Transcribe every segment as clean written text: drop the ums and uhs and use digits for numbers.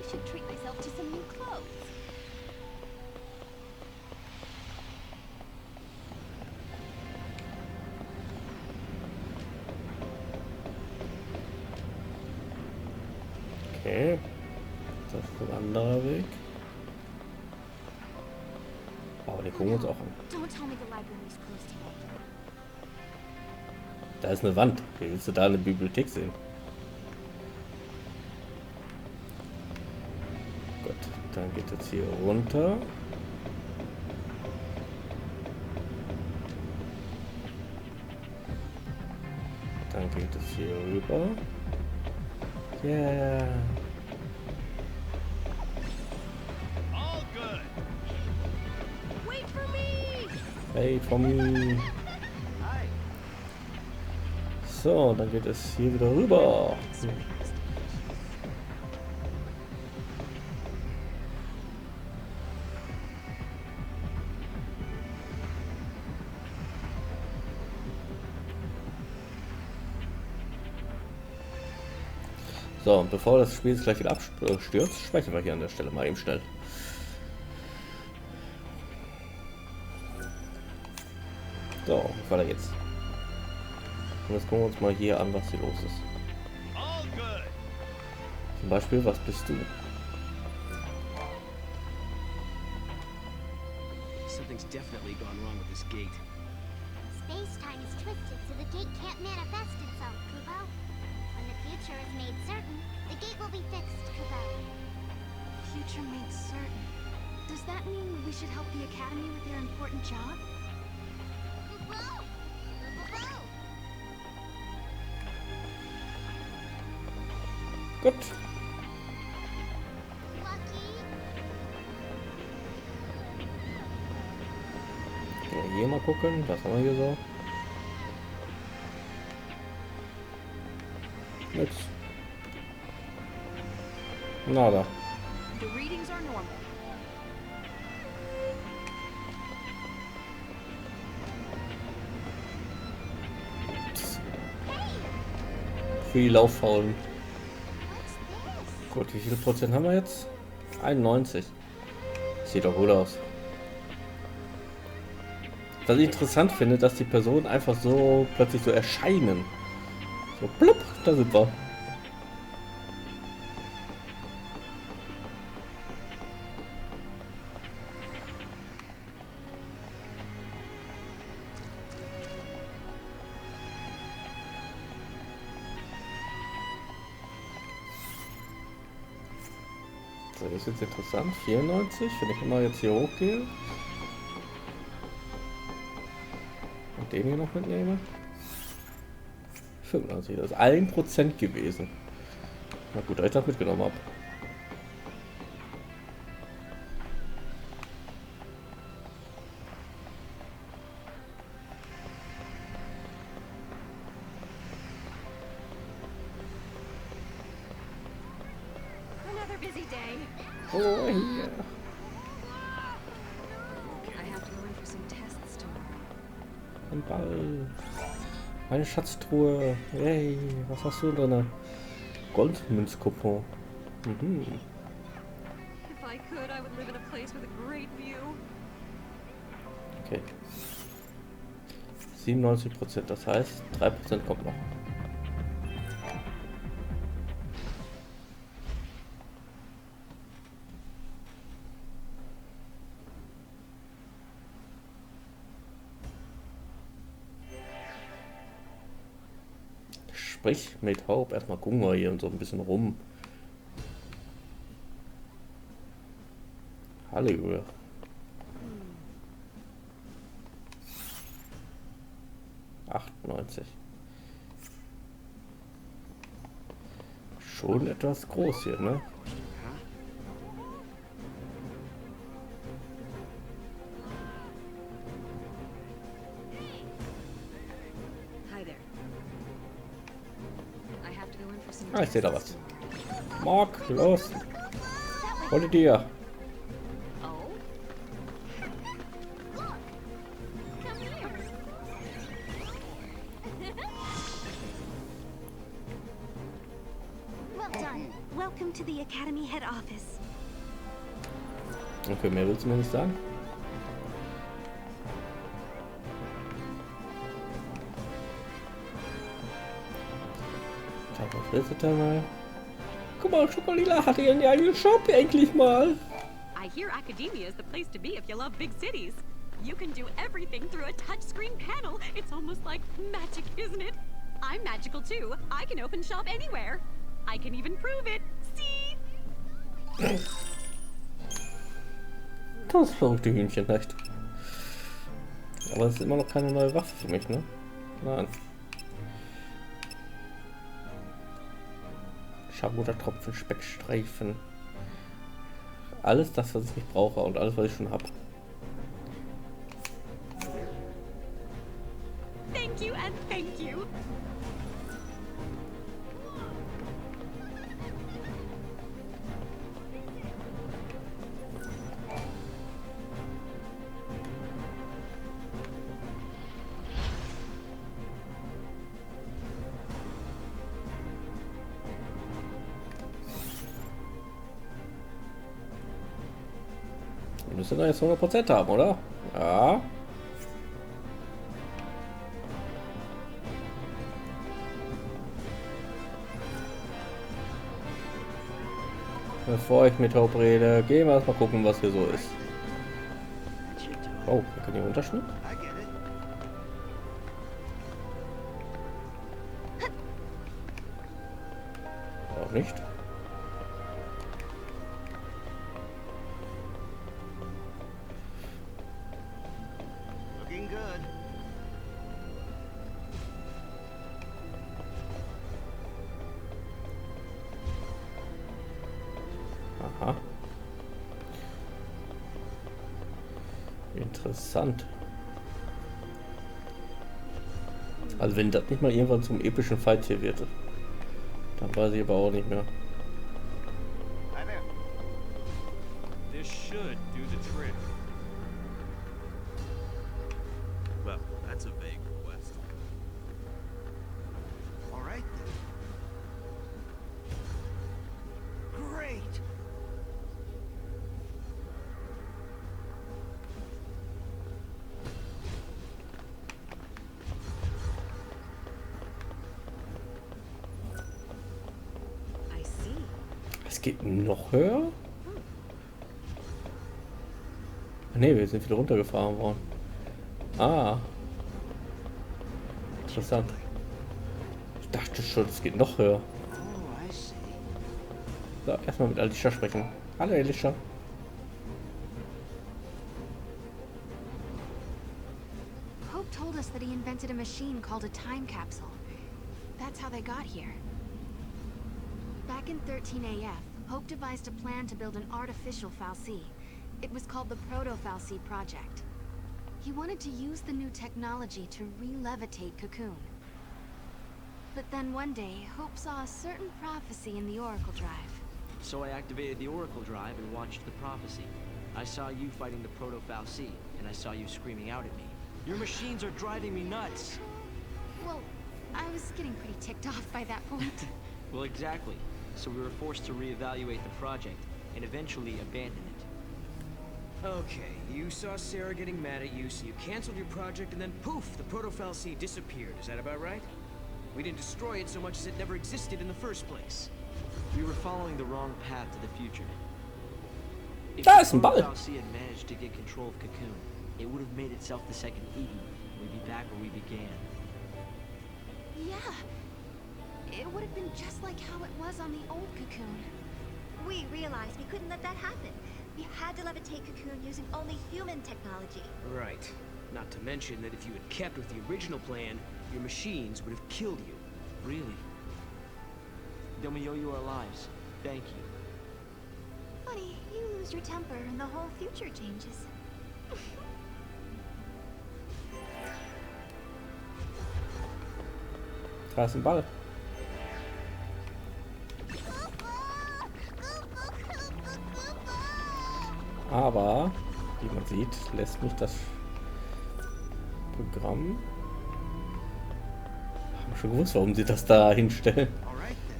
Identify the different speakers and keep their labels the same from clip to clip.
Speaker 1: should treat myself to some new clothes.
Speaker 2: Okay, das ist ein anderer Weg. Aber den gucken wir uns auch an.
Speaker 1: Don't tell me the library is closed today.
Speaker 2: Da ist eine Wand. Wie willst du da eine Bibliothek sehen? Gut, dann geht es hier runter. Dann geht es hier rüber. Yeah.
Speaker 3: All good.
Speaker 1: Wait for me!
Speaker 2: Hey, for me.
Speaker 3: Hi.
Speaker 2: So, dann geht es hier wieder rüber. So, und bevor das Spiel jetzt gleich wieder abstürzt, speichern wir hier an der Stelle mal eben schnell. So, weiter geht's. Und jetzt gucken wir uns mal hier an, was hier los ist.
Speaker 3: All good.
Speaker 2: Zum Beispiel, was bist du?
Speaker 4: Something's definitely gone wrong with this gate.
Speaker 5: Space-time is twisted so the gate can't manifest itself, Kubo. When the future is made certain, the gate will be fixed, Kubo.
Speaker 1: Future made certain. Does that mean we should help the Academy with their important job?
Speaker 5: Kubo! Kubo!
Speaker 2: Gut.
Speaker 5: Lucky!
Speaker 2: Gehen wir hier mal gucken, was haben wir hier so? Nix. Nada.
Speaker 1: The readings are normal.
Speaker 2: Für die Lauffaulen.
Speaker 5: What's this?
Speaker 2: Gut, wie viel Prozent haben wir jetzt? 91. Sieht doch gut aus. Was ich interessant finde, dass die Personen einfach so plötzlich so erscheinen. So plupp, da sind wir. So, das ist jetzt interessant. 94, wenn ich immer jetzt hier hochgehe. Und den hier noch mitnehme. 95, das ist 1% gewesen. Na gut, dass ich das mitgenommen habe.
Speaker 1: Another busy day.
Speaker 2: Oh, hier.
Speaker 1: I have to go in for some tests tomorrow.
Speaker 2: Ein Ball. Eine Schatztruhe. Hey, was hast du drin? Goldmünzkupon. Mhm.
Speaker 1: If I could, I would live in a place with a great view.
Speaker 2: Okay. 97%, das heißt 3% kommt noch. Sprich mit Hope. Erstmal gucken wir hier so ein bisschen rum. Halleluja. Schon etwas groß hier, ne?
Speaker 1: Hi there. I have to go in for some
Speaker 2: Ah, ich sehe da was.
Speaker 1: tests.
Speaker 2: Mark, los! Hol dir!
Speaker 1: Oh?
Speaker 5: Look! Come here! Well,
Speaker 1: Done. Welcome to the Academy head office.
Speaker 2: Okay, mehr willst du mir nicht sagen? Was willst du da mal? Guck mal, Schokolila hat ihren eigenen Shop endlich mal.
Speaker 6: I hear academia is the place to be if you love big cities. You can do everything through a touchscreen panel. It's almost like magic, isn't it? I'm magical too. I can open shop anywhere. I can even prove it. See?
Speaker 2: Das verrückte Hühnchen, echt. Aber es ist immer noch keine neue Waffe für mich, ne? Nein. Schammutter-Tropfen, Speckstreifen. Alles das, was ich nicht brauche und alles, was ich schon habe.
Speaker 6: Thank you and thank you.
Speaker 2: Wir müssen da jetzt 100% haben, oder? Ja. Bevor ich mit Hope rede, gehen wir erstmal gucken, was hier so ist. Oh, wir können hier unterschnitt.
Speaker 3: I get it.
Speaker 2: Auch nicht.
Speaker 3: Looking good.
Speaker 2: Aha. Interessant. Also wenn das nicht mal irgendwann zum epischen Fight hier wird, dann weiß ich aber auch nicht mehr.
Speaker 3: Hi there.
Speaker 4: This should do the trick. Well, that's a vague request.
Speaker 3: All right then. Great.
Speaker 6: I see.
Speaker 2: Es geht noch höher? Ne, wir sind wieder runtergefahren worden. Ah. Interessant. Ich dachte schon, es geht noch höher.
Speaker 3: Oh, I see.
Speaker 2: So, erstmal mit Alicia sprechen. Hallo Alicia.
Speaker 1: Hope told us that he invented a machine called a time capsule. That's how they got here. Back in 13 AF, Hope devised a plan to build an artificial Fal'Cie. It was called the Proto-Fal'Cie Project. He wanted to use the new technology to re-levitate Cocoon. But then one day, Hope saw a certain prophecy in the Oracle Drive.
Speaker 4: So I activated the Oracle Drive and watched the prophecy. I saw you fighting the Proto-Fal'Cie, and I saw you screaming out at me. Your machines are driving me nuts!
Speaker 1: Well, I was getting pretty ticked off by that point.
Speaker 4: Well, exactly. So we were forced to reevaluate the project, and eventually abandon it. Okay, you saw Sarah getting mad at you, so you canceled your project, and then poof, the Proto-Fal'Cie disappeared. Is that about right? We didn't destroy it so much as it never existed in the first place. We were following the wrong path to the future. If
Speaker 2: Da
Speaker 4: the
Speaker 2: ist ein Ball.
Speaker 4: Proto-Fal'Cie had managed to get control of Cocoon, it would have made itself the second Eden. We'd be back where we began.
Speaker 1: Yeah. It would have been just like how it was on the old Cocoon.
Speaker 5: We realized we couldn't let that happen. We had to levitate Cocoon using only human technology.
Speaker 4: Right. Not to mention that if you had kept with the original plan, your machines would have killed you. Really. Then we owe you our lives. Thank you.
Speaker 5: Funny, you lose your temper and the whole future changes.
Speaker 2: Da ist ein Ball. Aber, wie man sieht, lässt mich das Programm... Haben schon gewusst, warum sie das da hinstellen.
Speaker 3: All right then.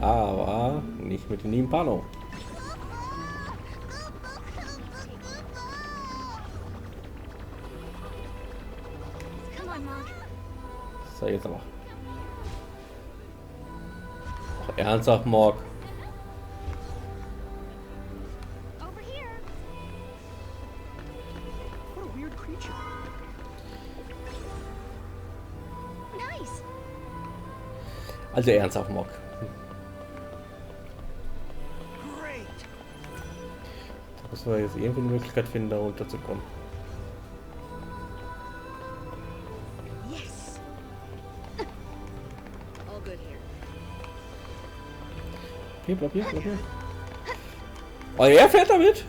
Speaker 2: Aber nicht mit den Impano.
Speaker 5: Come on, Mom.
Speaker 2: So, jetzt aber. Ach, ernsthaft, Morg.
Speaker 5: Over here.
Speaker 4: What a weird creature.
Speaker 5: Nice.
Speaker 2: Also ernsthaft, Morg.
Speaker 3: Great.
Speaker 2: Da müssen wir jetzt irgendwie eine Möglichkeit finden, da runterzukommen.
Speaker 6: Yes. All good here.
Speaker 2: Hier, bleib hier, bleib hier. Oh, er fährt damit?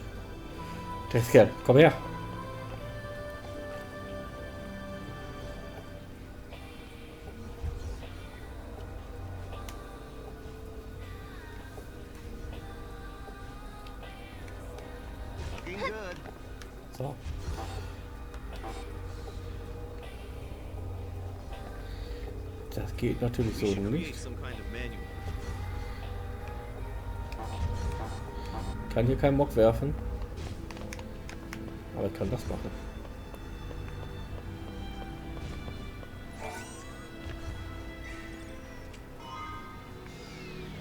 Speaker 2: Der ist Kerl, komm her.
Speaker 3: Looking good.
Speaker 2: So. Das geht natürlich so nicht. Kann hier keinen Mock werfen. Aber ich kann das machen.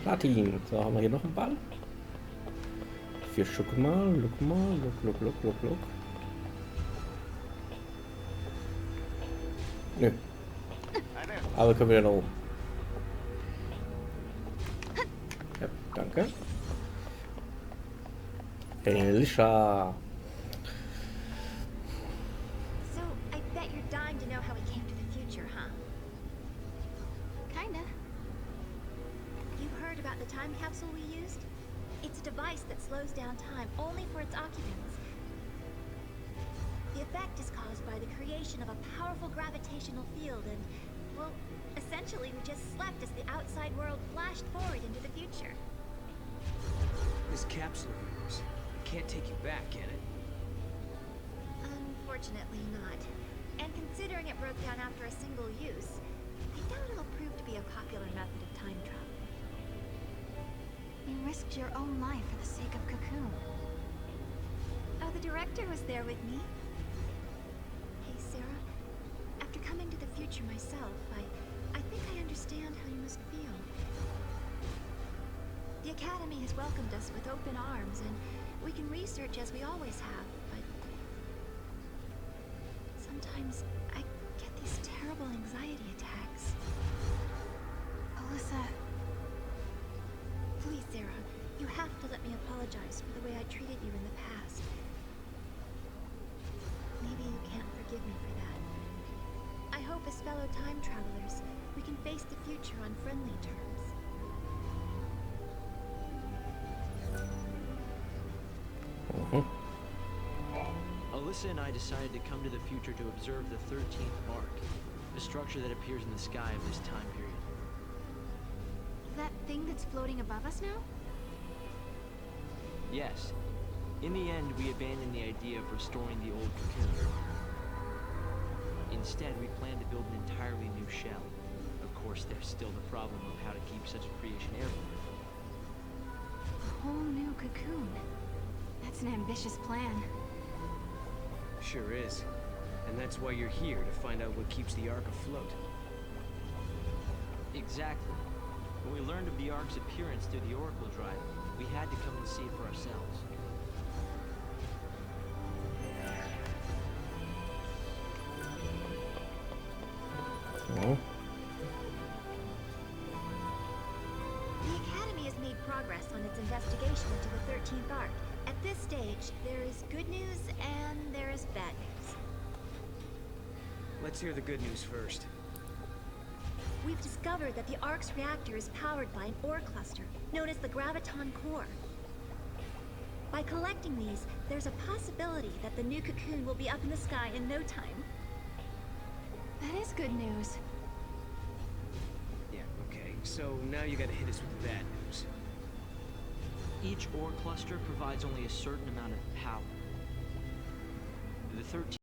Speaker 2: Platin. So, haben wir hier noch einen Ball. 4 Stück mal. Look mal. Look. Nö. Aber können wir ja nach oben. Ja, danke. Elisha.
Speaker 5: So, I bet you're dying to know how we came to the future, huh?
Speaker 1: Kinda.
Speaker 5: You heard about the time capsule we used? It's a device that slows down time only for its occupants. The effect is caused by the creation of a powerful gravitational field and, well, essentially we just slept as the outside world flashed forward into the future.
Speaker 4: This capsule of yours can't take you back, can it?
Speaker 5: Unfortunately not. And considering it broke down after a single use, I doubt it'll prove to be a popular method of time travel.
Speaker 1: You risked your own life for the sake of Cocoon.
Speaker 5: Oh, the director was there with me. Hey, Sarah. After coming to the future myself, I think I understand how you must feel. The Academy has welcomed us with open arms, and we can research as we always have, but sometimes I get these terrible anxiety attacks.
Speaker 1: Alyssa,
Speaker 5: Please, Sarah, you have to let me apologize for the way I treated you in the past. Maybe you can't forgive me for that. I hope as fellow time travelers, we can face the future on friendly terms.
Speaker 4: Alyssa and I decided to come to the future to observe the 13th arc, a structure that appears in the sky of this time period.
Speaker 1: that thing that's floating above us now?
Speaker 4: Yes. In the end, we abandoned the idea of restoring the old cocoon. Instead, we plan to build an entirely new shell. Of course, there's still the problem of how to keep such a creation airborne.
Speaker 1: A whole new Cocoon. That's an ambitious plan.
Speaker 4: Sure is. And that's why you're here, to find out what keeps the Ark afloat. Exactly. When we learned of the Ark's appearance through the Oracle Drive, we had to come and see it for ourselves.
Speaker 2: So.
Speaker 5: The Academy has made progress on its investigation into the 13th Arc. At this stage, there is good news and there is bad news.
Speaker 4: Let's hear the good news first.
Speaker 5: We've discovered that the Ark's reactor is powered by an ore cluster, known as the Graviton Core. By collecting these, there's a possibility that the new cocoon will be up in the sky in no time.
Speaker 1: That is good news.
Speaker 4: Yeah, okay. So now you gotta hit us with the bad news. Each ore cluster provides only a certain amount of power. The 13